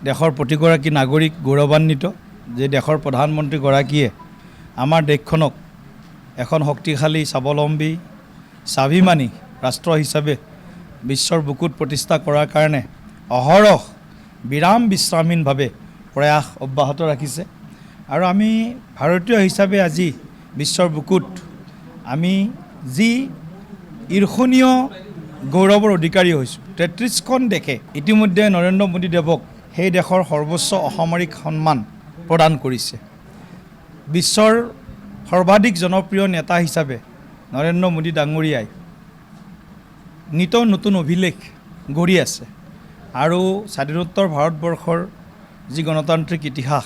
দেশৰ প্ৰতিগৰাকী নাগৰিক গৌৰৱান্বিত যে দেশৰ প্ৰধানমন্ত্ৰীগৰাকীয়ে আমাৰ দেশখনক এখন শক্তিশালী স্বাৱলম্বী স্বাভিমানী ৰাষ্ট্ৰ হিচাপে বিশ্বৰ বুকুত প্ৰতিষ্ঠা কৰাৰ কাৰণে অহৰহ বিৰাম বিশ্ৰামহীনভাৱে প্ৰয়াস অব্যাহত ৰাখিছে আৰু আমি ভাৰতীয় হিচাপে আজি বিশ্বৰ বুকুত আমি যি ঈৰ্ষণীয় গৌৰৱৰ অধিকাৰী হৈছোঁ। 33খন দেশে ইতিমধ্যে নৰেন্দ্ৰ মোদী দেৱক সেই দেশৰ সৰ্বোচ্চ অসামৰিক সন্মান প্ৰদান কৰিছে। বিশ্বৰ সৰ্বাধিক জনপ্ৰিয় নেতা হিচাপে নৰেন্দ্ৰ মোদী ডাঙৰীয়াই নিত নতুন অভিলেখ গঢ়ি আছে আৰু স্বাধীনোত্তৰ ভাৰতবৰ্ষৰ যি গণতান্ত্ৰিক ইতিহাস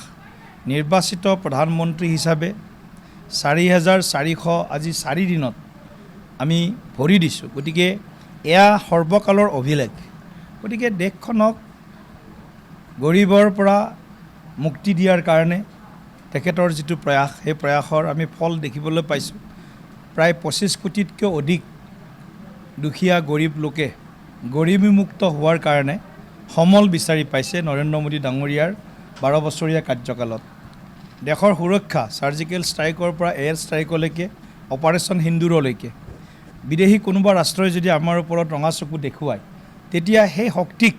নিৰ্বাচিত প্ৰধানমন্ত্ৰী হিচাপে 4400 আজি 4 দিনত আমি ভৰি দিছোঁ। গতিকে এয়া সৰ্বকালৰ অভিলেখ। গতিকে দেশখনক গৰীবৰ পৰা মুক্তি দিয়াৰ কাৰণে তেখেতৰ যিটো প্ৰয়াস সেই প্ৰয়াসৰ আমি ফল দেখিবলৈ পাইছোঁ। প্ৰায় 25 কোটিতকৈ অধিক দুখীয়া গৰীব লোকে গৰীবীমুক্ত হোৱাৰ কাৰণে সমল বিচাৰি পাইছে নৰেন্দ্ৰ মোদী ডাঙৰীয়াৰ 12 বছৰীয়া কাৰ্যকালত। দেশৰ সুৰক্ষা চাৰ্জিকেল ষ্ট্ৰাইকৰ পৰা এয়াৰ ষ্ট্ৰাইকলৈকে অপাৰেশ্যন সিন্দুৰলৈকে বিদেশী কোনোবা ৰাষ্ট্ৰই যদি আমাৰ ওপৰত ৰঙা চকু দেখুৱায় তেতিয়া সেই শক্তিক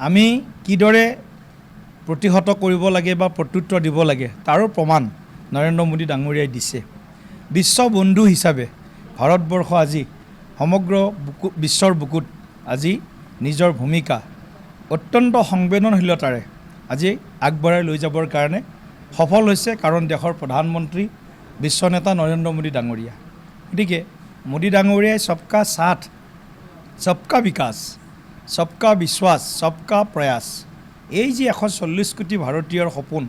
আমি কিদৰে প্ৰতিহত কৰিব লাগে বা প্ৰত্যুত্তৰ দিব লাগে তাৰো প্ৰমাণ নৰেন্দ্ৰ মোদী ডাঙৰীয়াই দিছে। বিশ্ব বন্ধু হিচাপে ভাৰতবৰ্ষ আজি সমগ্ৰ বিশ্বৰ বুকুত আজি নিজৰ ভূমিকা অত্যন্ত সংবেদনশীলতাৰে আজি আগবঢ়াই লৈ যাবৰ কাৰণে সফল হৈছে, কাৰণ দেশৰ প্ৰধানমন্ত্ৰী বিশ্বনেতা নৰেন্দ্ৰ মোদী ডাঙৰীয়া। গতিকে মোদী ডাঙৰীয়াই সবকা সাথ সবকা বিকাশ সবকা বিশ্বাস সবকা প্ৰয়াস এই যি 140 কোটি ভাৰতীয়ৰ সপোন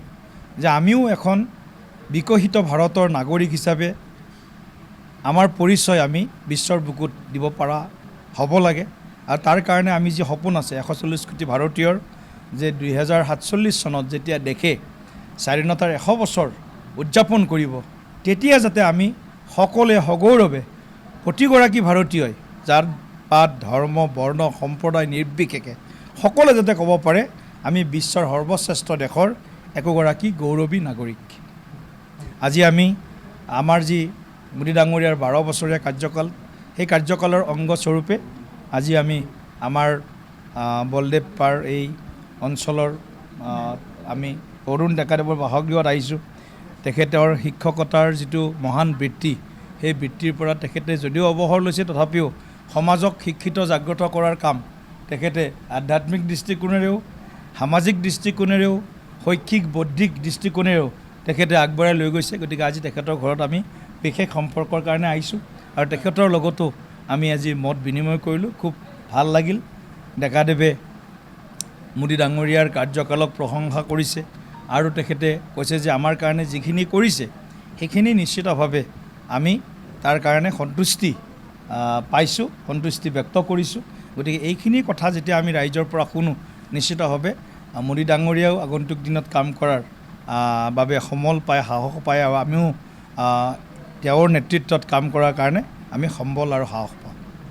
যে আমিও এখন বিকশিত ভাৰতৰ নাগৰিক হিচাপে আমাৰ পৰিচয় আমি বিশ্বৰ বুকুত দিব পৰা হ'ব লাগে। আৰু তাৰ কাৰণে আমি যি সপোন আছে 140 কোটি ভাৰতীয়ৰ যে 2047 চনত যেতিয়া দেশে স্বাধীনতাৰ 100 বছৰ উদযাপন কৰিব তেতিয়া যাতে আমি সকলোৱে সগৌৰৱে প্ৰতিগৰাকী ভাৰতীয়ই জাত পাত ধৰ্ম বৰ্ণ সম্প্ৰদায় নিৰ্বিশেষে সকলোৱে যাতে ক'ব পাৰে আমি বিশ্বৰ সৰ্বশ্ৰেষ্ঠ দেশৰ একোগৰাকী গৌৰৱী নাগৰিক। আজি আমি আমাৰ যি মোদী ডাঙৰীয়াৰ 12 বছৰীয়া কাৰ্যকাল সেই কাৰ্যকালৰ অংগস্বৰূপে আজি আমি আমাৰ বলদেৱ পাৰ এই অঞ্চলৰ আমি অৰুণ ডেকাদেৱৰ বাসগৃহত আহিছোঁ। তেখেতৰ শিক্ষকতাৰ যিটো মহান বৃত্তি সেই বৃত্তিৰ পৰা তেখেতে যদিও অৱসৰ লৈছে তথাপিও সমাজক শিক্ষিত জাগ্ৰত কৰাৰ কাম তেখেতে আধ্যাত্মিক দৃষ্টিকোণেৰেও সামাজিক দৃষ্টিকোণেৰেও শৈক্ষিক বৌদ্ধিক দৃষ্টিকোণেৰেও তেখেতে আগবঢ়াই লৈ গৈছে। গতিকে আজি তেখেতৰ ঘৰত আমি বিশেষ সম্পৰ্কৰ কাৰণে আহিছোঁ আৰু তেখেতৰ লগতো আমি আজি মত বিনিময় কৰিলোঁ। খুব ভাল লাগিল। ডেকাদেৱে মোদী ডাঙৰীয়াৰ কাৰ্যকালক প্ৰশংসা কৰিছে আৰু তেখেতে কৈছে যে আমাৰ কাৰণে যিখিনি কৰিছে সেইখিনি নিশ্চিতভাৱে আমি তাৰ কাৰণে সন্তুষ্টি পাইছোঁ, সন্তুষ্টি ব্যক্ত কৰিছোঁ। গতিকে এইখিনি কথা যেতিয়া আমি ৰাইজৰ পৰা শুনো নিশ্চিতভাৱে মোদী ডাঙৰীয়াও আগন্তুক দিনত কাম কৰাৰ বাবে সমল পায়, সাহস পায় আৰু আমিও তেওঁৰ নেতৃত্বত কাম কৰাৰ কাৰণে আমি সম্বল আৰু সাহস পাওঁ।